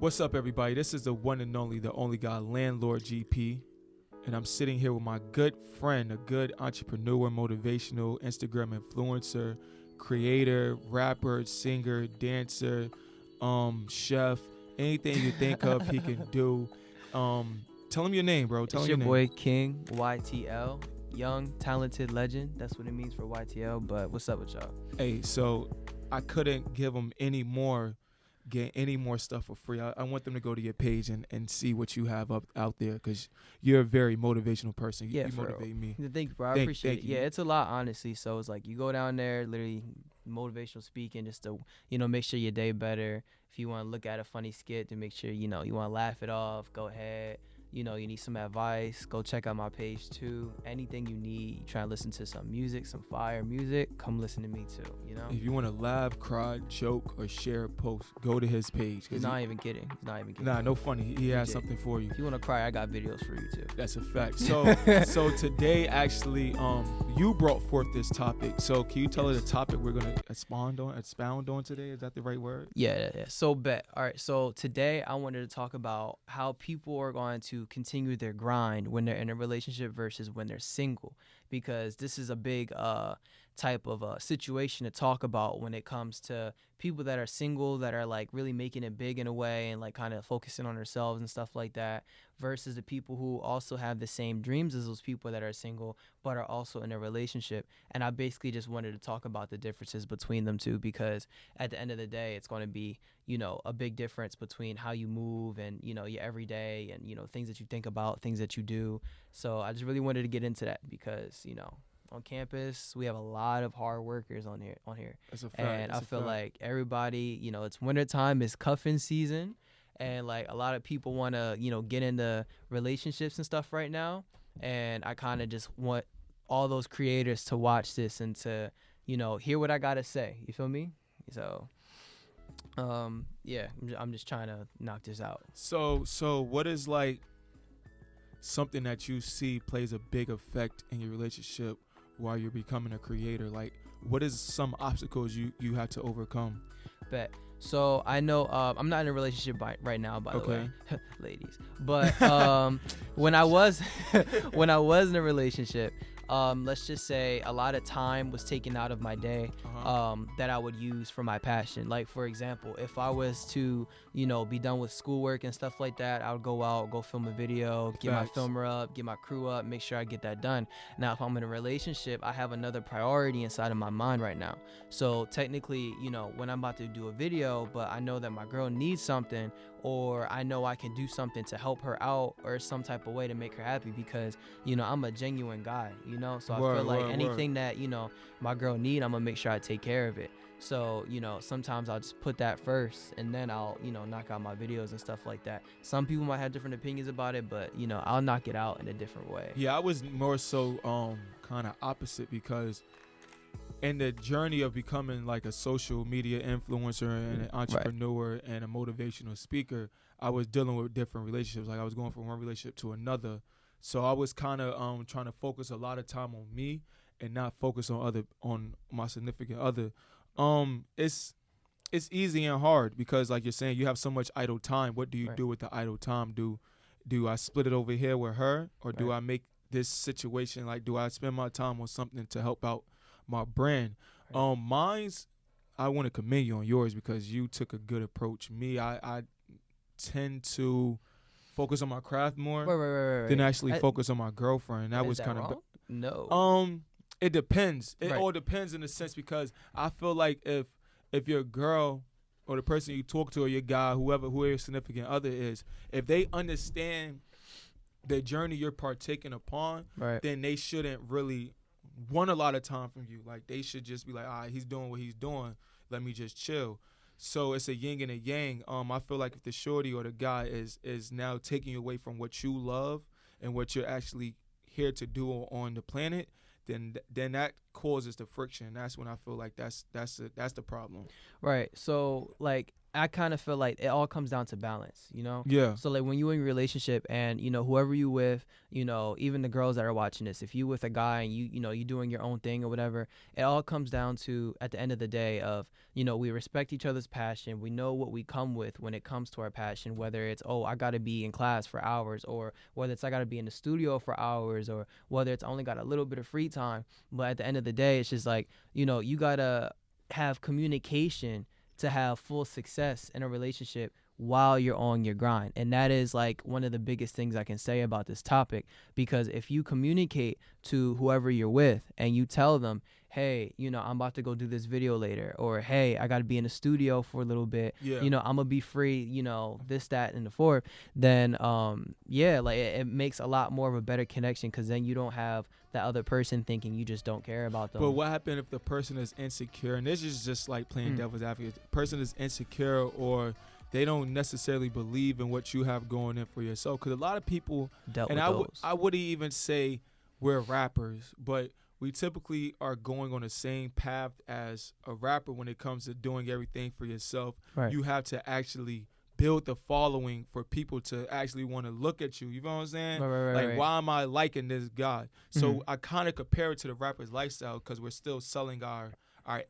What's up, everybody? This is the one and only, the only guy, Landlord GP. And I'm sitting here with my good friend, a good entrepreneur, motivational Instagram influencer, creator, rapper, singer, dancer, chef, anything you think of, he can do. Tell him your name, bro. Tell It's him your your name. boy King YTL, young, talented legend. That's what it means for YTL. But what's up with y'all? Hey, so I couldn't give him get any more stuff for free. I want them to go to your page and see what you have out there, because you're a very motivational person. You motivate me. Thank you, bro. I appreciate it. Yeah, it's a lot, honestly. So it's like you go down there, literally motivational speaking, just to make sure your day better. If you want to look at a funny skit to make sure you want to laugh it off, go ahead. You need some advice, go check out my page too. Anything you need, you try to listen to some music, some fire music, come listen to me too, If you want to laugh, cry, joke, or share a post, go to his page. He's not even kidding. Nah, no funny. He has something for you. If you want to cry, I got videos for you too. That's a fact. So so today, actually, you brought forth this topic. So can you tell us the topic we're going to expound on today? Is that the right word? Yeah. So bet. All right. So today I wanted to talk about how people are going to continue their grind when they're in a relationship versus when they're single, because this is a big type of situation to talk about when it comes to people that are single, that are like really making it big in a way and like kind of focusing on themselves and stuff like that, versus the people who also have the same dreams as those people that are single but are also in a relationship. And I basically just wanted to talk about the differences between them two, because at the end of the day, it's going to be a big difference between how you move and your everyday and things that you think about, things that you do. So I just really wanted to get into that because on campus we have a lot of hard workers on here. That's a fact. And I feel like everybody, it's wintertime, it's cuffing season, and like a lot of people want to get into relationships and stuff right now, and I kind of just want all those creators to watch this and to hear what I gotta say. You feel me? So yeah, I'm just trying to knock this out. So what is like something that you see plays a big effect in your relationship while you're becoming a creator? Like, what is some obstacles you have to overcome? Bet. So I know I'm not in a relationship right now, by the way, ladies. But when I was in a relationship, let's just say a lot of time was taken out of my day that I would use for my passion. Like, for example, if I was to be done with schoolwork and stuff like that, I would go out, go film a video, get my filmer up, get my crew up, make sure I get that done. Now, if I'm in a relationship, I have another priority inside of my mind right now. So technically, when I'm about to do a video, but I know that my girl needs something, or I know I can do something to help her out or some type of way to make her happy, because I'm a genuine guy, so I feel like anything that my girl need, I'm gonna make sure I take care of it. So sometimes I'll just put that first, and then I'll knock out my videos and stuff like that. Some people might have different opinions about it, but I'll knock it out in a different way. Yeah, I was more so kind of opposite, because in the journey of becoming like a social media influencer and an entrepreneur and a motivational speaker, I was dealing with different relationships. Like, I was going from one relationship to another. So I was kind of trying to focus a lot of time on me and not focus on my significant other. It's easy and hard, because like you're saying, you have so much idle time. What do you do with the idle time? Do I split it over here with her, or do I make this situation, like, do I spend my time on something to help out my brand? Mine's, I want to commend you on yours, because you took a good approach. Me, I tend to focus on my craft more than actually focus on my girlfriend. That was kind of no. It depends. It all depends in a sense, because I feel like if your girl or the person you talk to, or your guy, who your significant other is, if they understand the journey you're partaking upon, then they shouldn't really want a lot of time from you. Like, they should just be like, all right, he's doing what he's doing, let me just chill. So it's a yin and a yang. I feel like if the shorty or the guy is now taking you away from what you love and what you're actually here to do on the planet, then that causes the friction. That's when I feel like that's the problem. Right. So like, I kind of feel like it all comes down to balance, you know? Yeah. So like when you in a relationship and, whoever you with, even the girls that are watching this, if you with a guy and you doing your own thing or whatever, it all comes down to, at the end of the day, of, we respect each other's passion. We know what we come with when it comes to our passion, whether it's, oh, I got to be in class for hours, or whether it's I got to be in the studio for hours, or whether it's only got a little bit of free time. But at the end of the day, it's just like, you got to have communication to have full success in a relationship while you're on your grind. And that is like one of the biggest things I can say about this topic, because if you communicate to whoever you're with and you tell them, hey, I'm about to go do this video later, or hey, I got to be in the studio for a little bit, I'm gonna be free, this, that, and the fourth, then like it makes a lot more of a better connection, because then you don't have that other person thinking you just don't care about them. But what happened if the person is insecure? And this is just like playing devil's advocate. The person is insecure, or they don't necessarily believe in what you have going in for yourself. Because a lot of people, I wouldn't even say we're rappers, but we typically are going on the same path as a rapper when it comes to doing everything for yourself. Right. You have to actually build the following for people to actually want to look at you. You know what I'm saying? Right. Why am I liking this guy? So I kind of compare it to the rapper's lifestyle, because we're still selling our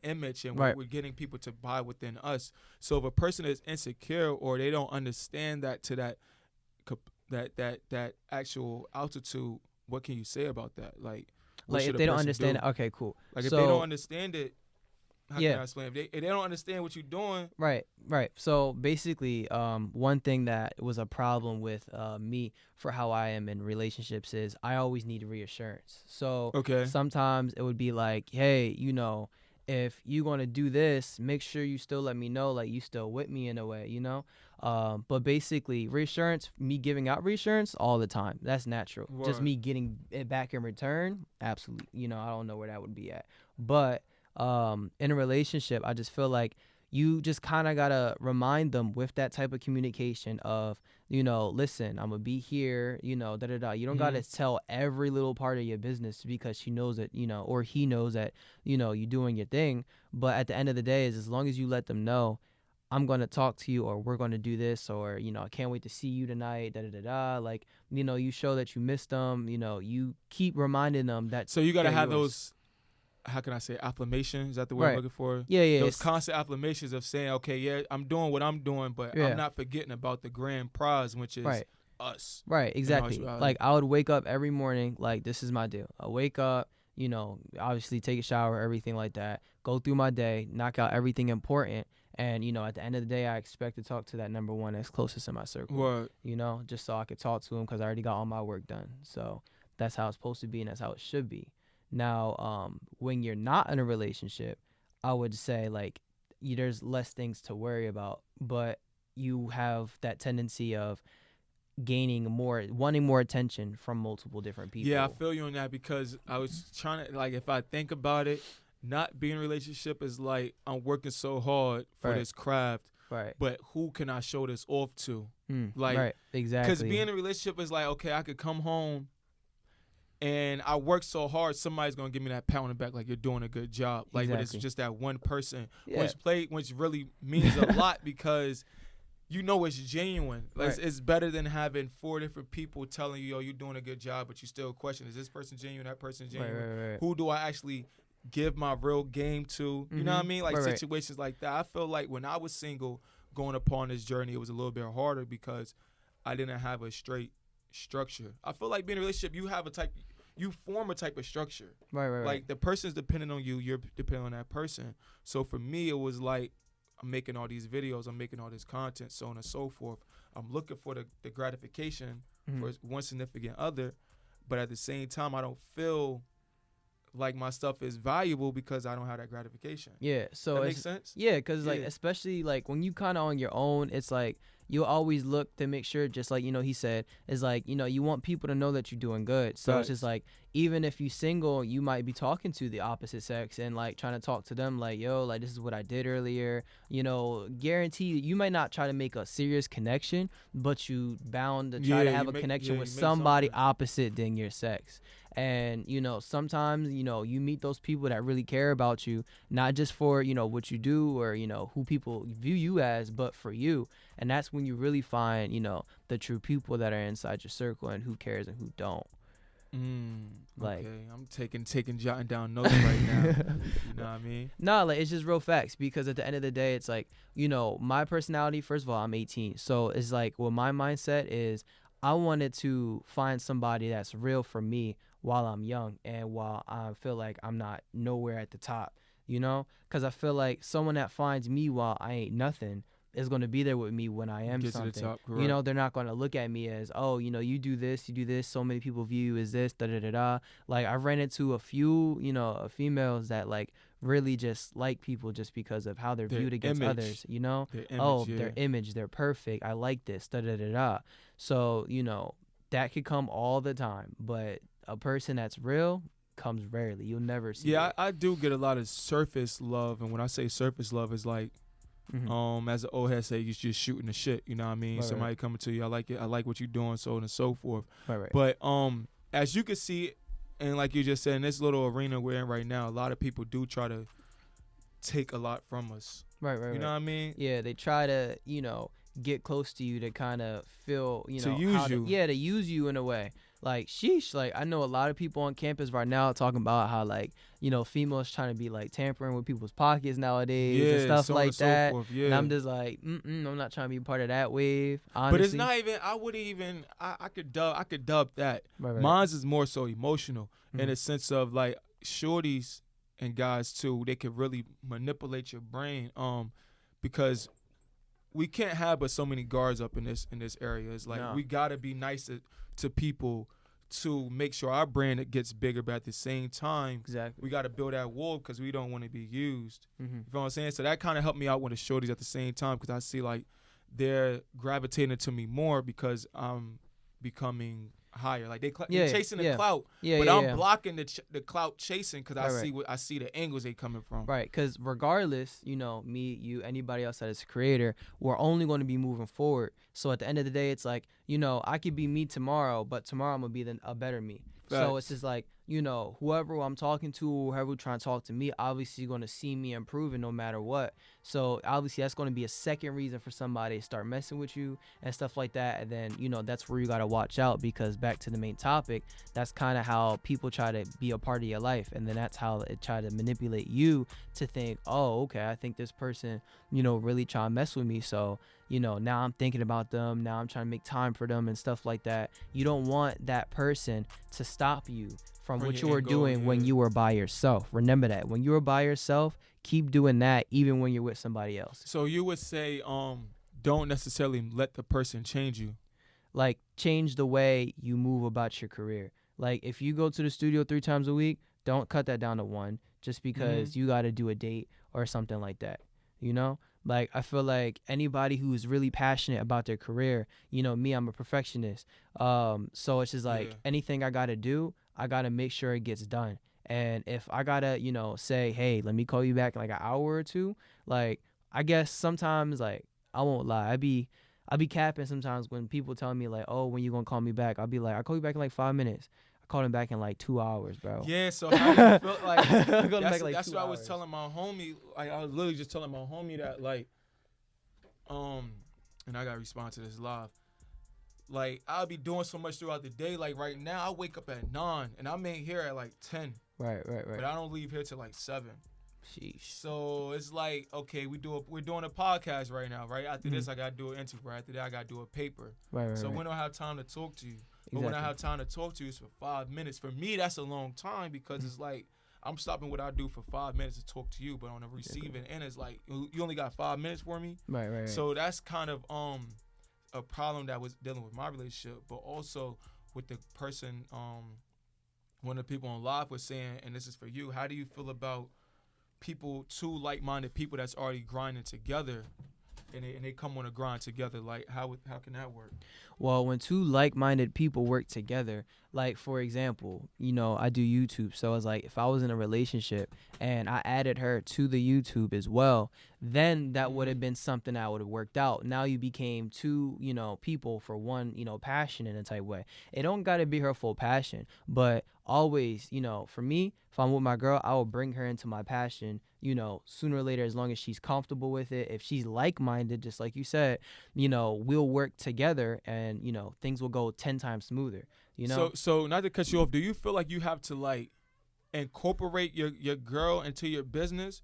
image, and we're getting people to buy within us. So if a person is insecure, or they don't understand that to that actual altitude, what can you say about that? Like if they don't understand it, okay, cool. Like if they don't understand it, how can I explain? If they don't understand what you're doing. Right. So basically, one thing that was a problem with me for how I am in relationships is I always need reassurance. So sometimes it would be like, hey, if you going to do this, make sure you still let me know, like you still with me in a way, but basically reassurance, me giving out reassurance all the time, that's natural. Word. Just me getting it back in return, absolutely, I don't know where that would be at. But in a relationship, I just feel like you just kind of got to remind them with that type of communication of, listen, I'm going to be here, You don't got to tell every little part of your business, because she knows that, or he knows that, you're doing your thing. But at the end of the day, is as long as you let them know, I'm going to talk to you, or we're going to do this, or, I can't wait to see you tonight, like, you show that you missed them, you keep reminding them that. So you got to have those, how can I say, affirmations? Is that the word I'm looking for? Yeah. Those constant affirmations of saying, okay, yeah, I'm doing what I'm doing, but I'm not forgetting about the grand prize, which is us. Right, exactly. Like I would wake up every morning, like this is my deal. I wake up, obviously take a shower, everything like that, go through my day, knock out everything important. And, at the end of the day, I expect to talk to that number one that's closest in my circle, Word. Just so I could talk to him, because I already got all my work done. So that's how it's supposed to be, and that's how it should be. Now, when you're not in a relationship, I would say like there's less things to worry about, but you have that tendency of wanting more attention from multiple different people. Yeah, I feel you on that, because I was trying to, like, if I think about it, not being in a relationship is like I'm working so hard for this craft, but who can I show this off to? Exactly. Because being in a relationship is like, okay, I could come home and I work so hard, somebody's gonna give me that pat on the back, like you're doing a good job. Like, but it's just that one person, which really means a lot, because it's genuine. Like, it's better than having 4 different people telling you, yo, you're doing a good job, but you still question, is this person genuine? That person genuine? Who do I actually give my real game to? You know what I mean? Like situations like that. I feel like when I was single, going upon this journey, it was a little bit harder, because I didn't have a straight structure. I feel like being in a relationship, you form a type of structure. Right. Like the person's dependent on you, you're dependent on that person. So for me, it was like, I'm making all these videos, I'm making all this content, so on and so forth. I'm looking for the gratification for one significant other, but at the same time, I don't feel like my stuff is valuable because I don't have that gratification. Yeah, so that makes sense. Yeah, because like especially like when you kind of on your own, it's like you'll always look to make sure, just like, he said, is like, you want people to know that you're doing good. So it's just like, even if you single, you might be talking to the opposite sex and like trying to talk to them like, yo, like this is what I did earlier. Guarantee you might not try to make a serious connection, but you bound to try to have a connection with somebody opposite than your sex. And sometimes you meet those people that really care about you, not just for what you do or who people view you as, but for you. And that's when you really find the true people that are inside your circle and who cares and who don't. Okay, I'm jotting down notes right now. You know what I mean? No, like it's just real facts, because at the end of the day, it's like, my personality, first of all, I'm 18. So it's like, well, my mindset is I wanted to find somebody that's real for me while I'm young and while I feel like I'm not nowhere at the top, because I feel like someone that finds me while I ain't nothing is going to be there with me when I am something. To the top, they're not going to look at me as, oh, you do this, so many people view you as this, da-da-da-da. Like, I've ran into a few, females that, like, really just like people just because of how they're viewed against others, their image, they're perfect, I like this, da-da-da-da. So, that could come all the time, but a person that's real comes rarely. You'll never see it. I do get a lot of surface love, and when I say surface love, it's like, as the old head say, you're just shooting the shit, you know what I mean? Somebody coming to you, I like it, I like what you're doing, so on and so forth. But as you can see, and like you just said, in this little arena we're in right now, a lot of people do try to take a lot from us. You know what I mean? Yeah, they try to, get close to you to kind of feel, to use you. To use you in a way. Like, sheesh, like, I know a lot of people on campus right now talking about how, like, females trying to be, like, tampering with people's pockets nowadays and stuff so like that. So and I'm just like, I'm not trying to be part of that wave, honestly. But it's not even, I could dub that. Mine's is more so emotional in a sense of, like, shorties and guys, too, they could really manipulate your brain because we can't have but so many guards up in this area. It's like we gotta be nice to people to make sure our brand gets bigger, but at the same time, we gotta build that wall because we don't want to be used. You know what I'm saying? So that kind of helped me out with the shorties at the same time, because I see like they're gravitating to me more because I'm becoming higher. Like they're chasing the clout, but I'm blocking the clout chasing because I see the angles they coming from. Right, because regardless, me, you, anybody else that is a creator, we're only going to be moving forward. So at the end of the day, it's like, I could be me tomorrow, but tomorrow I'm going to be a better me. So it's just like, whoever I'm talking to, whoever trying to talk to me, obviously going to see me improving no matter what. So obviously that's going to be a second reason for somebody to start messing with you and stuff like that. And then, that's where you got to watch out, because back to the main topic, that's kind of how people try to be a part of your life. And then that's how it try to manipulate you to think, oh, okay, I think this person, really trying to mess with me. So, now I'm thinking about them. Now I'm trying to make time for them and stuff like that. You don't want that person to stop you from what you were doing when you were by yourself. Remember that. When you were by yourself, keep doing that even when you're with somebody else. So you would say don't necessarily let the person change you. Like, change the way you move about your career. Like, if you go to the studio 3 times a week, don't cut that down to 1 just because you got to do a date or something like that. Like, I feel like anybody who's really passionate about their career, me, I'm a perfectionist. So it's just like anything I got to do, I got to make sure it gets done. And if I got to, say, hey, let me call you back in like an hour or 2, like, I guess sometimes, like, I won't lie. I be capping sometimes when people tell me, like, oh, when you going to call me back? I'll be like, I'll call you back in like 5 minutes. I called him back in like 2 hours, bro. Yeah, so how do you feel like that's what hours. I was telling my homie. Like, I was literally just telling my homie that, like, and I got to respond to this live. Like, I'll be doing so much throughout the day. Like, right now, I wake up at 9, and I'm in here at like 10. Right. But I don't leave here till like 7. Sheesh. So it's like, okay, we're doing a podcast right now, right? After this, I got to do an interview. Right after that, I got to do a paper. Right. So we don't have time to talk to you. But when I have time to talk to you, it's for 5 minutes. For me, that's a long time because it's like I'm stopping what I do for 5 minutes to talk to you. But on the receiving end, it's like you only got 5 minutes for me. Right. So that's kind of a problem that was dealing with my relationship, but also with the person. One of the people on live was saying, and this is for you, how do you feel about people, 2 like-minded people that's already grinding together, and they come on a grind together. Like how can that work? Well, when two like-minded people work together, like for example, I do YouTube, so it's like if I was in a relationship and I added her to the YouTube as well, then that would have been something that would have worked out. Now you became two, people for one, passion in a type way. It don't gotta be her full passion, but always, for me, if I'm with my girl, I will bring her into my passion, sooner or later, as long as she's comfortable with it. If she's like-minded, just like you said, we'll work together and, things will go 10 times smoother, So not to cut you off, do you feel like you have to like incorporate your girl into your business,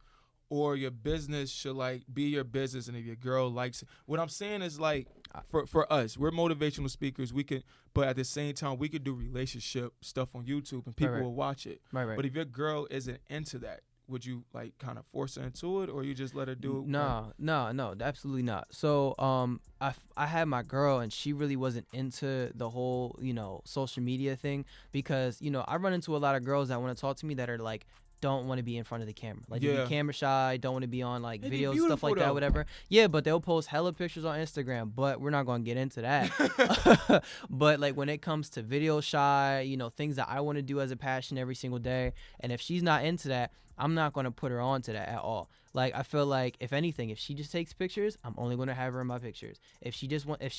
or your business should like be your business, and if your girl likes it? What I'm saying is like for us, we're motivational speakers. We can, but at the same time, we could do relationship stuff on YouTube and people will watch it. Right. But if your girl isn't into that, would you like kind of force her into it, or you just let her do it? No, absolutely not. So I had my girl, and she really wasn't into the whole social media thing, because I run into a lot of girls that want to talk to me that are like, don't want to be in front of the camera, like they be camera shy, don't want to be on like videos, stuff like that, whatever. Yeah, but they'll post hella pictures on Instagram, but we're not gonna get into that. But like when it comes to video shy, things that I want to do as a passion every single day, and if she's not into that, I'm not gonna put her on to that at all. Like I feel like if anything, if she just takes pictures, I'm only gonna have her in my pictures. If she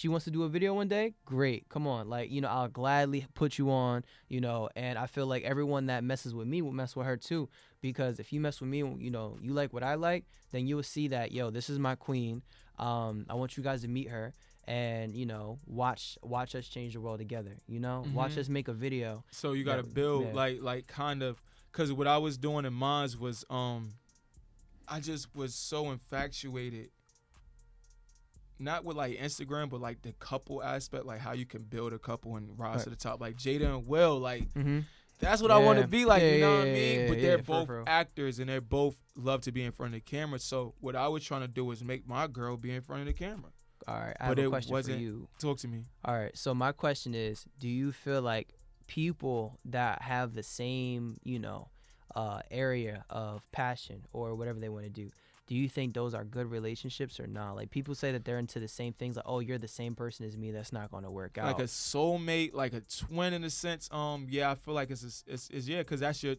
wants to do a video one day, great, come on. Like I'll gladly put you on. And I feel like everyone that messes with me will mess with her too, because if you mess with me, you like what I like, then you will see that this is my queen. I want you guys to meet her, and watch us change the world together. Watch us make a video. So you gotta build like kind of. Because what I was doing in mine was, I just was so infatuated, not with like Instagram, but like the couple aspect, like how you can build a couple and rise to the top. Like Jada and Will, like that's what I want to be like, you know what I mean? But they're both actors, and they both love to be in front of the camera. So what I was trying to do was make my girl be in front of the camera. All right, I have a question for you. Talk to me. All right, so my question is, do you feel like people that have the same, area of passion or whatever they want to do you think those are good relationships or not? Like people say that they're into the same things, like, oh, you're the same person as me, that's not going to work out. Like a soulmate, like a twin in a sense. Yeah, I feel like it's because that's your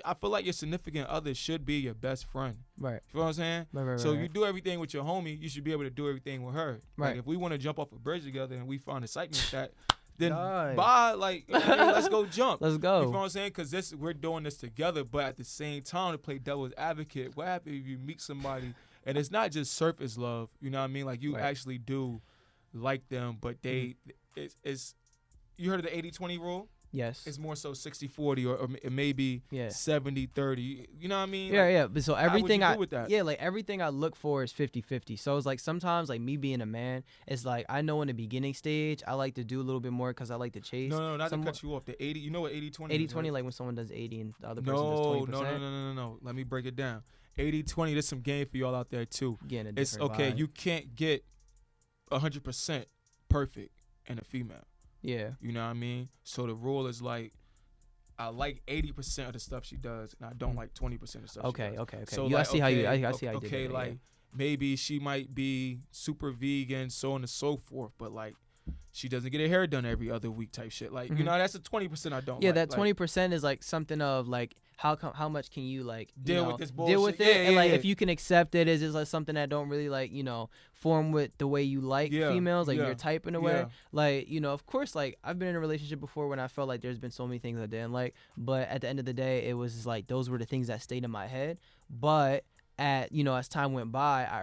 I feel like your significant other should be your best friend. Right. You know what I'm saying? Right. So you do everything with your homie, you should be able to do everything with her. Right. Like if we want to jump off a bridge together and we find excitement with that, then bye, like let's go jump. Let's go. You know what I'm saying? Because we're doing this together, but at the same time, to play devil's advocate, what happens if you meet somebody and it's not just surface love? You know what I mean? Like you actually do like them, but it's you heard of the 80-20 rule? Yes. It's more so 60-40 or maybe 70-30. You know what I mean? Yeah. But so everything how would you do with that? like everything I look for is 50-50. So it's like sometimes like me being a man, it's like I know in the beginning stage I like to do a little bit more because I like to chase. No, not to cut you off. The 80, you know what 80-20 is? 80-20, like when someone does 80 and the other person does 20%. No. Let me break it down. 80-20, there's some game for y'all out there too. It's okay, vibe. You can't get 100% perfect in a female. Yeah. You know what I mean? So the rule is like, I like 80% of the stuff she does, and I don't like 20% of the stuff she does. Okay. So I see how you did that. Okay, like maybe she might be super vegan, so on and so forth, but like she doesn't get her hair done every other week type shit. Like, you know, that's the 20% I don't like. Yeah, that 20% is like something of like, how much can you like deal with this bullshit? Deal with it, and like if you can accept it, is it like something that don't really like form with the way you like females, like your type in a way. Like of course, like I've been in a relationship before when I felt like there's been so many things I didn't like, but at the end of the day, it was like those were the things that stayed in my head. But as time went by, I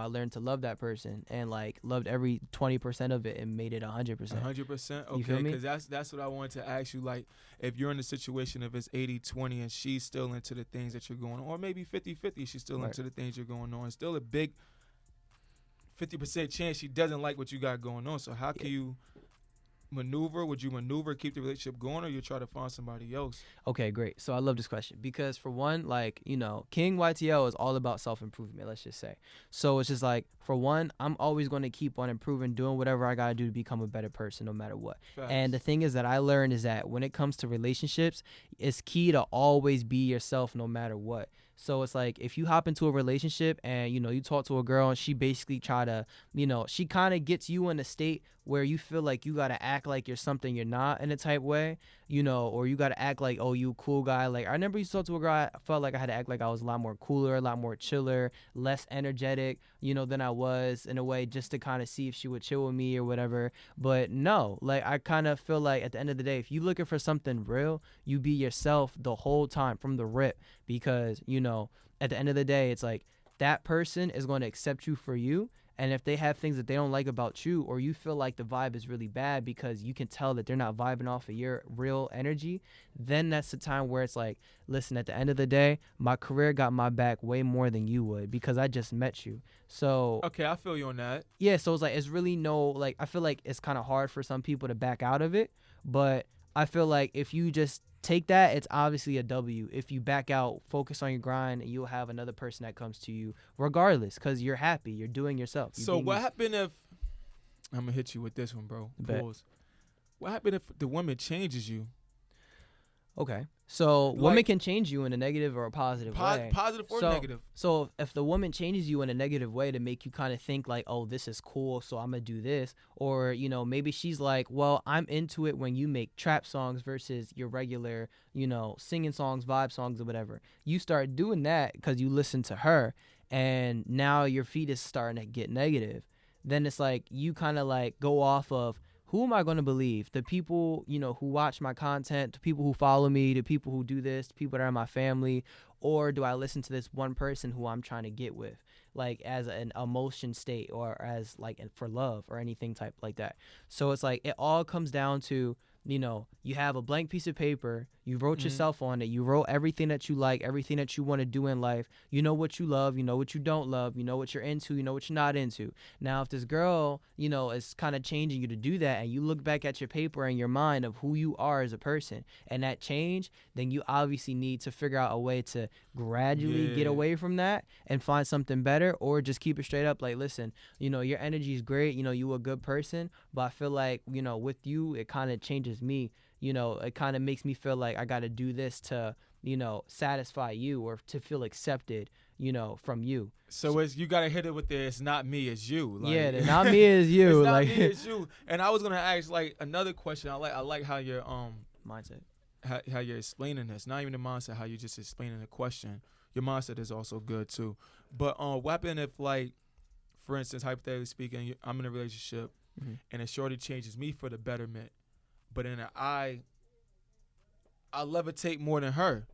learned to love that person and like loved every 20% of it and made it 100%. 100%. Okay, because that's what I wanted to ask you. Like, if you're in a situation if it's 80-20 and she's still into the things that you're going on, or maybe 50-50, she's still into the things you're going on. It's still a big 50% chance she doesn't like what you got going on. So how can you maneuver? Would you maneuver, keep the relationship going, or you try to find somebody else? Okay, great. So I love this question because for one, like, King YTL is all about self-improvement, let's just say. So it's just like, for one, I'm always going to keep on improving, doing whatever I got to do to become a better person no matter what. Facts. And the thing is that I learned is that when it comes to relationships, it's key to always be yourself no matter what. So it's like if you hop into a relationship and you talk to a girl and she basically try to, she kind of gets you in a state where you feel like you got to act like you're something you're not in a type way, or you got to act like, oh, you a cool guy. Like I remember you talk to a girl, I felt like I had to act like I was a lot more cooler, a lot more chiller, less energetic, than I was in a way, just to kind of see if she would chill with me or whatever. But no, like I kind of feel like at the end of the day, if you looking for something real, you be yourself the whole time from the rip, because at the end of the day, it's like that person is going to accept you for you. And if they have things that they don't like about you, or you feel like the vibe is really bad because you can tell that they're not vibing off of your real energy, then that's the time where it's like, listen, at the end of the day, my career got my back way more than you would, because I just met you. So okay, I feel you on that. yeah, so it's like, it's really I feel like it's kind of hard for some people to back out of it, but I feel like if you just take that, it's obviously a W. If you back out, focus on your grind, and you'll have another person that comes to you regardless, because you're happy, you're doing yourself. So what happened if, I'm gonna hit you with this one, bro. Pause. What happened if the woman changes you? Okay. So women can change you in a negative or a positive way. Positive or negative. So if the woman changes you in a negative way to make you kind of think like, oh, this is cool, so I'm going to do this. Or, maybe she's like, well, I'm into it when you make trap songs versus your regular, singing songs, vibe songs or whatever. You start doing that because you listen to her, and now your feed is starting to get negative. Then it's like you kind of like go off of, who am I going to believe? The people, who watch my content, the people who follow me, the people who do this, the people that are in my family, or do I listen to this one person who I'm trying to get with, like as an emotion state, or as like for love or anything type like that. So it's like it all comes down to, you have a blank piece of paper, you wrote yourself on it, you wrote everything that you like, everything that you want to do in life, you know what you love, you know what you don't love, you know what you're into, you know what you're not into. Now if this girl, is kind of changing you to do that, and you look back at your paper and your mind of who you are as a person, and that change, then you obviously need to figure out a way to gradually get away from that and find something better, or just keep it straight up like, listen, your energy is great, you a good person, but I feel like, with you, it kind of changes me. It kind of makes me feel like I got to do this to, satisfy you, or to feel accepted, from you. So it's, you got to hit it with the, it's not me, it's you. Like, yeah, not me, it's you. It's not me, it's you. And I was going to ask like another question. I like how your mindset, how you're explaining this. Not even the mindset, how you're just explaining the question. Your mindset is also good too. But what happened if, like, for instance, hypothetically speaking, I'm in a relationship and a shorty changes me for the betterment, but in I levitate more than her.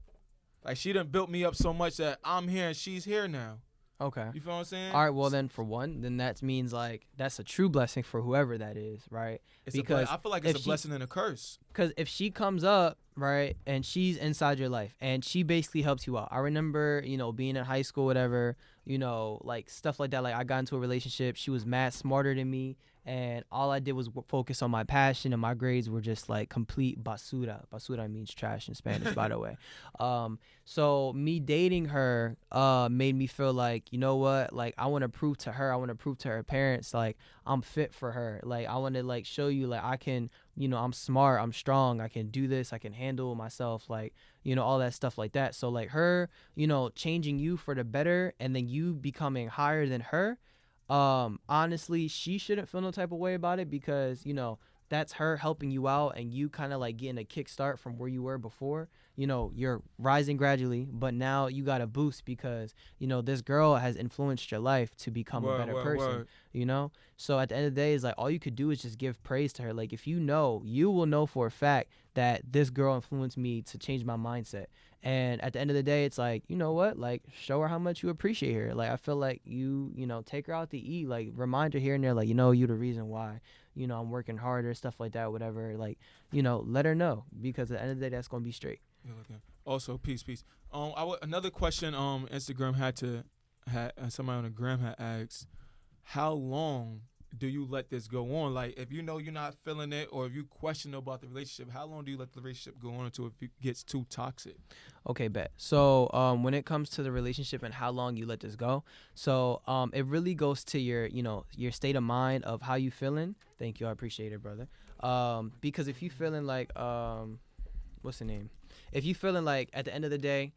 Like, she done built me up so much that I'm here and she's here now. Okay. You feel what I'm saying? All right, well then, for one, then that means like that's a true blessing for whoever that is, right? Because I feel like it's a blessing and a curse. Because if she comes up, right, and she's inside your life and she basically helps you out. I remember, being in high school, whatever, like stuff like that. Like I got into a relationship. She was mad smarter than me, and all I did was focus on my passion, and my grades were just like complete basura. Basura means trash in Spanish, by the way. So me dating her made me feel like, you know what, like I want to prove to her, I want to prove to her parents, like I'm fit for her. Like I want to like show you, like I can, I'm smart, I'm strong, I can do this, I can handle myself, like, all that stuff like that. So like her, changing you for the better, and then you becoming higher than her, honestly, she shouldn't feel no type of way about it, because that's her helping you out, and you kind of like getting a kickstart from where you were before. You're rising gradually, but now you got a boost because this girl has influenced your life to become a better person. So at the end of the day, it's like all you could do is just give praise to her. Like if you will know for a fact that this girl influenced me to change my mindset. And at the end of the day, it's like, you know what, like show her how much you appreciate her. Like I feel like you take her out to eat, like remind her here and there, like, you the reason why, I'm working harder, stuff like that, whatever. Like, let her know, because at the end of the day, that's going to be straight. Also, peace. Another question Instagram had somebody on the gram had asked, how long do you let this go on? Like, if you're not feeling it, or if you question about the relationship, how long do you let the relationship go on until it gets too toxic? Okay, bet. So when it comes to the relationship and how long you let this go, so it really goes to your state of mind of how you feeling. Thank you, I appreciate it, brother. Because if you feeling like what's the name? If you feeling like at the end of the day,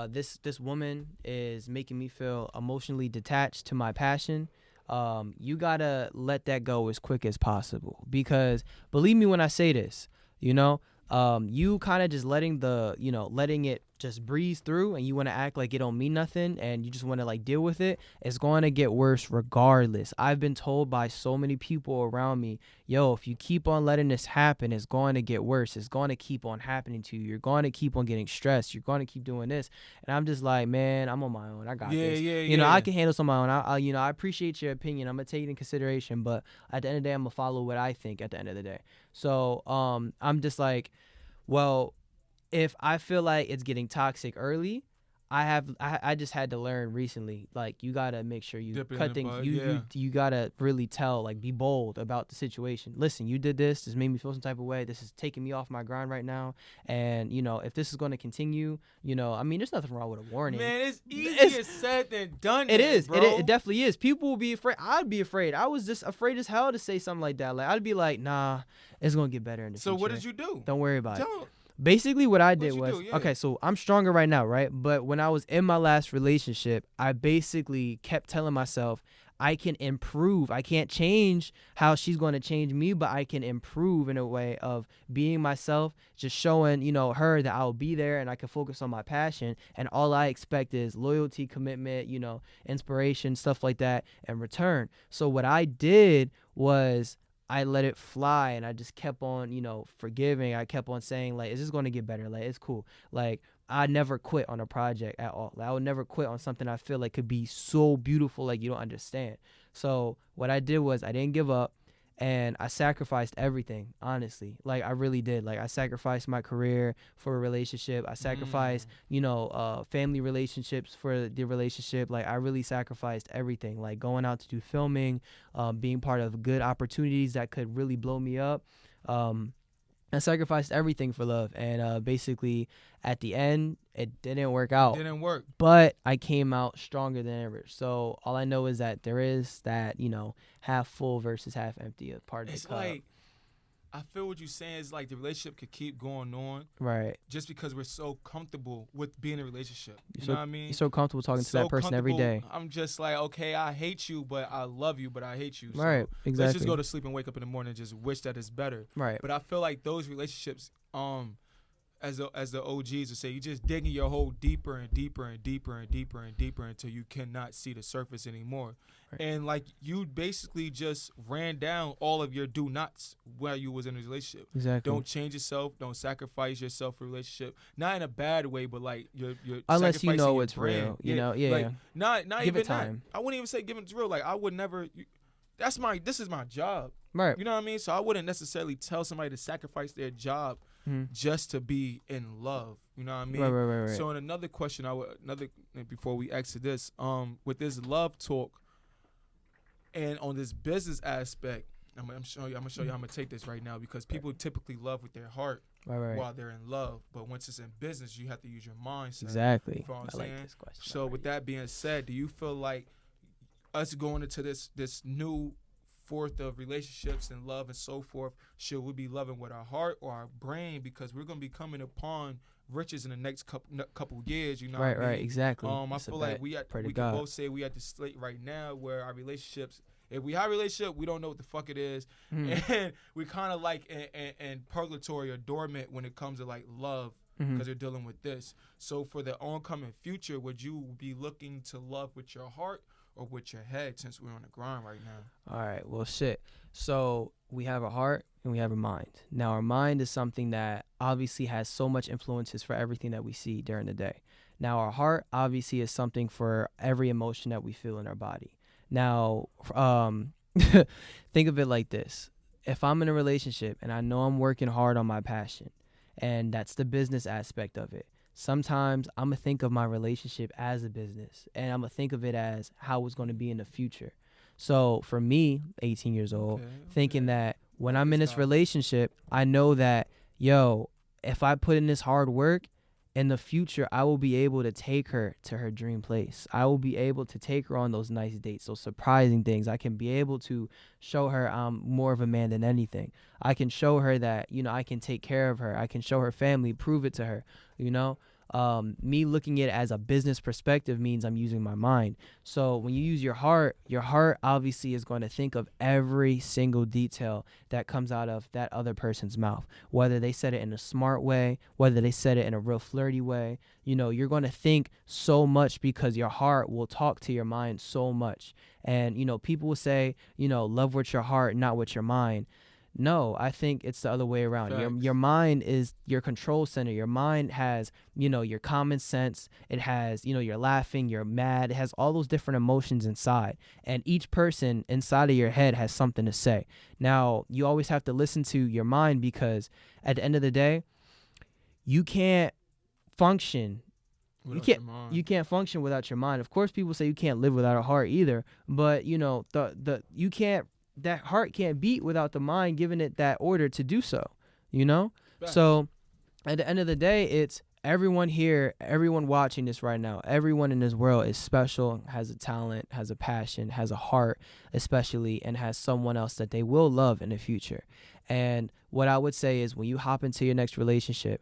this woman is making me feel emotionally detached to my passion. You gotta let that go as quick as possible, because believe me when I say this, you know, you kind of just letting it just breeze through, and you want to act like it don't mean nothing, and you just want to like deal with it. It's going to get worse regardless. I've been told by so many people around me, yo, if you keep on letting this happen, it's going to get worse. It's going to keep on happening to you. You're going to keep on getting stressed. You're going to keep doing this. And I'm just like, man, I'm on my own. I got this. You know, I can handle this on my own. I appreciate your opinion. I'm going to take it in consideration, but at the end of the day, I'm going to follow what I think at the end of the day. So I'm just like, well, if I feel like it's getting toxic early, I just had to learn recently, like, you gotta make sure you cut things. You gotta really tell, like, be bold about the situation. Listen, you did this. This made me feel some type of way. This is taking me off my grind right now. And you know, if this is going to continue, you know, I mean, there's nothing wrong with a warning. Man, it's easier said than done. It is. Bro. It definitely is. People will be afraid. I'd be afraid. I was just afraid as hell to say something like that. Like, I'd be like, nah, it's gonna get better in the future. So what did you do? Don't worry about it. Basically, what I did was, okay, so I'm stronger right now, right? But when I was in my last relationship, I basically kept telling myself, I can improve. I can't change how she's going to change me, but I can improve in a way of being myself, just showing, you know, her that I'll be there and I can focus on my passion. And all I expect is loyalty, commitment, you know, inspiration, stuff like that in return. So what I did was, I let it fly, and I just kept on, you know, forgiving. I kept on saying, like, is this going to get better? Like, it's cool. Like, I never quit on a project at all. Like, I would never quit on something I feel like could be so beautiful, like, you don't understand. So what I did was I didn't give up, and I sacrificed everything, honestly. Like, I really did. Like, I sacrificed my career for a relationship. I sacrificed, you know, family relationships for the relationship. Like, I really sacrificed everything. Like, going out to do filming, being part of good opportunities that could really blow me up. I sacrificed everything for love. And basically, at the end, it didn't work out. Didn't work. But I came out stronger than ever. So all I know is that there is that, you know, half full versus half empty part of the cup. It's like, I feel what you're saying is like the relationship could keep going on. Right. Just because we're so comfortable with being in a relationship. You know what I mean? You're so comfortable talking to that person every day. I'm just like, okay, I hate you, but I love you, but I hate you. So right. Exactly. let's just go to sleep and wake up in the morning and just wish that it's better. Right. But I feel like those relationships, as the OGs would say, you just digging your hole deeper and deeper and deeper and deeper and deeper until you cannot see the surface anymore. Right. And like you basically just ran down all of your do nots while you was in a relationship. Exactly. Don't change yourself. Don't sacrifice yourself for a relationship. Not in a bad way, but like you're unless you know it's brand. real. You know, like, not give even it time. That. I wouldn't even say give it real. Like I would never. This is my job. Right. You know what I mean? So I wouldn't necessarily tell somebody to sacrifice their job just to be in love. You know what I mean? Right. So in another question, before we exit this, with this love talk and on this business aspect, I'm gonna show you how I'm gonna take this right now, because people typically love with their heart while they're in love, but once it's in business, you have to use your mindset. Exactly. You know what I'm saying? Like this question. So with that being said, do you feel like us going into this new forth of relationships and love and so forth, should we be loving with our heart or our brain? Because we're gonna be coming upon riches in the next couple years. You know, right, what I mean? Right, exactly. I feel like we can both say we at the slate right now where our relationships. If we have a relationship, we don't know what the fuck it is, and we kind of like in purgatory or dormant when it comes to like love, because you're dealing with this. So for the oncoming future, would you be looking to love with your heart or with your head, since we're on the grind right now? All right, well, shit. So we have a heart and we have a mind. Now, our mind is something that obviously has so much influences for everything that we see during the day. Now, our heart obviously is something for every emotion that we feel in our body. Now, think of it like this. If I'm in a relationship and I know I'm working hard on my passion, and that's the business aspect of it, sometimes I'm going to think of my relationship as a business, and I'm going to think of it as how it's going to be in the future. So for me, 18 years old, thinking that when I'm in this relationship, I know that, if I put in this hard work, in the future, I will be able to take her to her dream place. I will be able to take her on those nice dates, those surprising things. I can be able to show her I'm more of a man than anything. I can show her that, I can take care of her. I can show her family, prove it to her, Me looking at it as a business perspective means I'm using my mind. So when you use your heart obviously is going to think of every single detail that comes out of that other person's mouth, whether they said it in a smart way, whether they said it in a real flirty way. You know, you're going to think so much because your heart will talk to your mind so much. And, you know, people will say, you know, love with your heart, not with your mind. No, I think it's the other way around. Your mind is your control center. Your mind has, you know, your common sense. It has, you know, you're laughing, you're mad. It has all those different emotions inside. And each person inside of your head has something to say. Now, you always have to listen to your mind because at the end of the day, you can't function. You can't function without your mind. Of course, people say you can't live without a heart either. But, you know, you can't. That heart can't beat without the mind giving it that order to do so, you know? Right. So at the end of the day, it's everyone here, everyone watching this right now, everyone in this world is special, has a talent, has a passion, has a heart especially, and has someone else that they will love in the future. And what I would say is when you hop into your next relationship,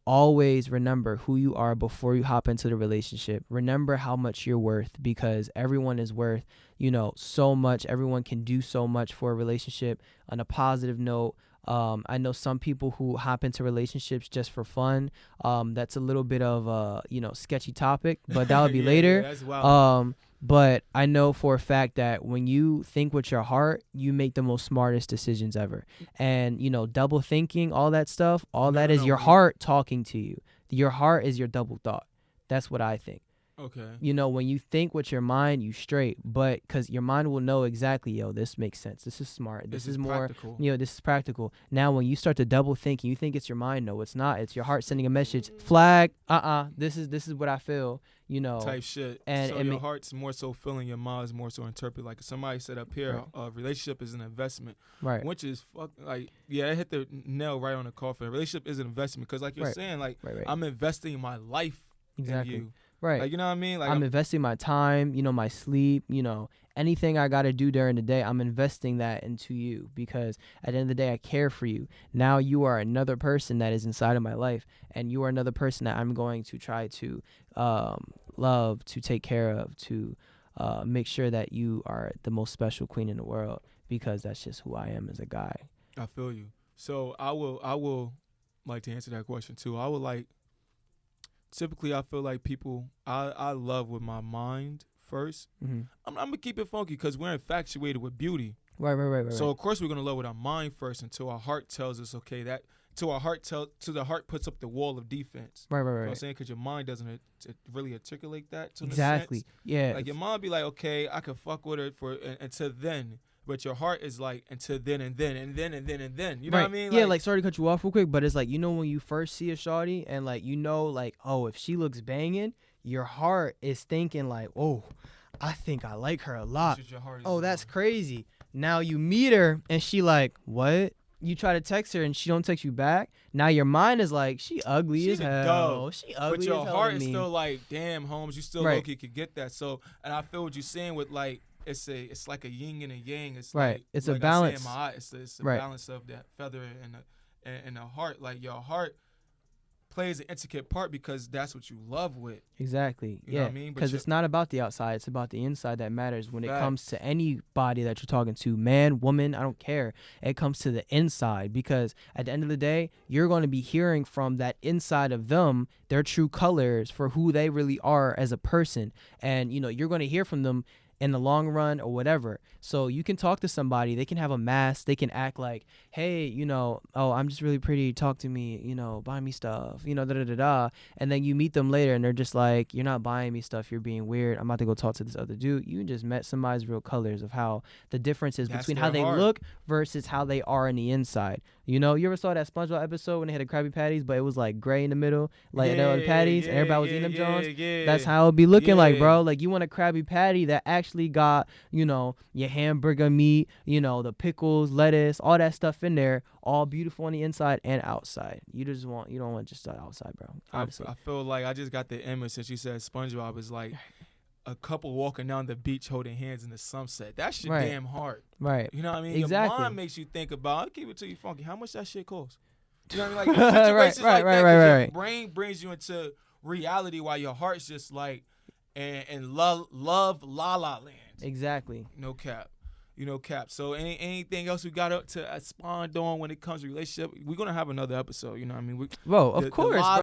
always remember who you are before you hop into the relationship. Remember how much you're worth, because everyone is worth, you know, so much. Everyone can do so much for a relationship. On a positive note, I know some people who hop into relationships just for fun. That's a little bit of a, you know, sketchy topic, but that would be later. Yeah, that's wild. But I know for a fact that when you think with your heart, you make the most smartest decisions ever. And, you know, double thinking, all that stuff, that is your heart talking to you. Your heart is your double thought. That's what I think. Okay. You know, when you think with your mind, you straight, but because your mind will know exactly, yo, this makes sense. This is smart. This is more, practical. You know, this is practical. Now, when you start to double think, you think it's your mind. No, it's not. It's your heart sending a message. Flag. This is what I feel. You know, type shit. And so your heart's more so feeling, your mind's more so interpret. Like somebody said up here, a relationship is an investment, right? Which is I hit the nail right on the coffin. A relationship is an investment because, like you're saying, like I'm investing my life in you. Right. Like, you know what I mean? Like I'm investing my time, you know, my sleep, you know, anything I got to do during the day, I'm investing that into you because at the end of the day, I care for you. Now you are another person that is inside of my life, and you are another person that I'm going to try to love, to take care of, to make sure that you are the most special queen in the world, because that's just who I am as a guy. I feel you. So I will like to answer that question too. I would like, typically, I feel like people, I love with my mind first. Mm-hmm. I'm going to keep it funky because we're infatuated with beauty. Right. So, of course, we're going to love with our mind first until our heart tells us, okay, that, till the heart puts up the wall of defense. Right. You know what I'm saying? Because your mind doesn't really articulate that. Exactly. Yeah. Like, your mind be like, okay, I can fuck with her until then. But your heart is like until then and then. You know what I mean? Yeah, like sorry to cut you off real quick, but it's like, you know, when you first see a shawty and like, you know, like, oh, if she looks banging, your heart is thinking like, oh, I think I like her a lot. Oh, that's crazy. Now you meet her and she like, what? You try to text her and she don't text you back. Now your mind is like, she ugly as hell. She ugly as hell. But your heart is still like, damn, Holmes, you still low-key could get that. So, and I feel what you're saying with like, it's like a yin and a yang. It's right. Like, it's like a balance. It's a balance of that feather and the heart. Like your heart plays an intricate part because that's what you love with. Exactly. You know what I mean? Because it's not about the outside. It's about the inside that matters when it comes to anybody that you're talking to. Man, woman, I don't care. It comes to the inside because at the end of the day, you're going to be hearing from that inside of them, their true colors for who they really are as a person. And, you know, you're going to hear from them in the long run or whatever. So you can talk to somebody, they can have a mask, they can act like, hey, you know, oh, I'm just really pretty, talk to me, you know, buy me stuff, you know, da-da-da-da. And then you meet them later and they're just like, you're not buying me stuff, you're being weird, I'm about to go talk to this other dude. You just met somebody's real colors of how the difference is between how they look versus how they are in the inside. You know, you ever saw that SpongeBob episode when they had the Krabby Patties, but it was like gray in the middle, like there were patties, and everybody was eating them Jones? That's how it be looking like, bro. Like, you want a Krabby Patty that actually got, you know, your hamburger meat, you know, the pickles, lettuce, all that stuff in there, all beautiful on the inside and outside. You don't want just the outside, bro. Honestly. I feel like I just got the image since you said SpongeBob is like a couple walking down the beach holding hands in the sunset. That shit damn hard. Right. You know what I mean? Exactly. Your mind makes you think about, I'll keep it to you funky, how much that shit cost? You know what I mean? Like situations like that, right. your brain brings you into reality while your heart's just like and love la la land. Exactly. No cap. Cap. So anything else we got to expound on when it comes to relationship? We're gonna have another episode. You know what I mean? Of course.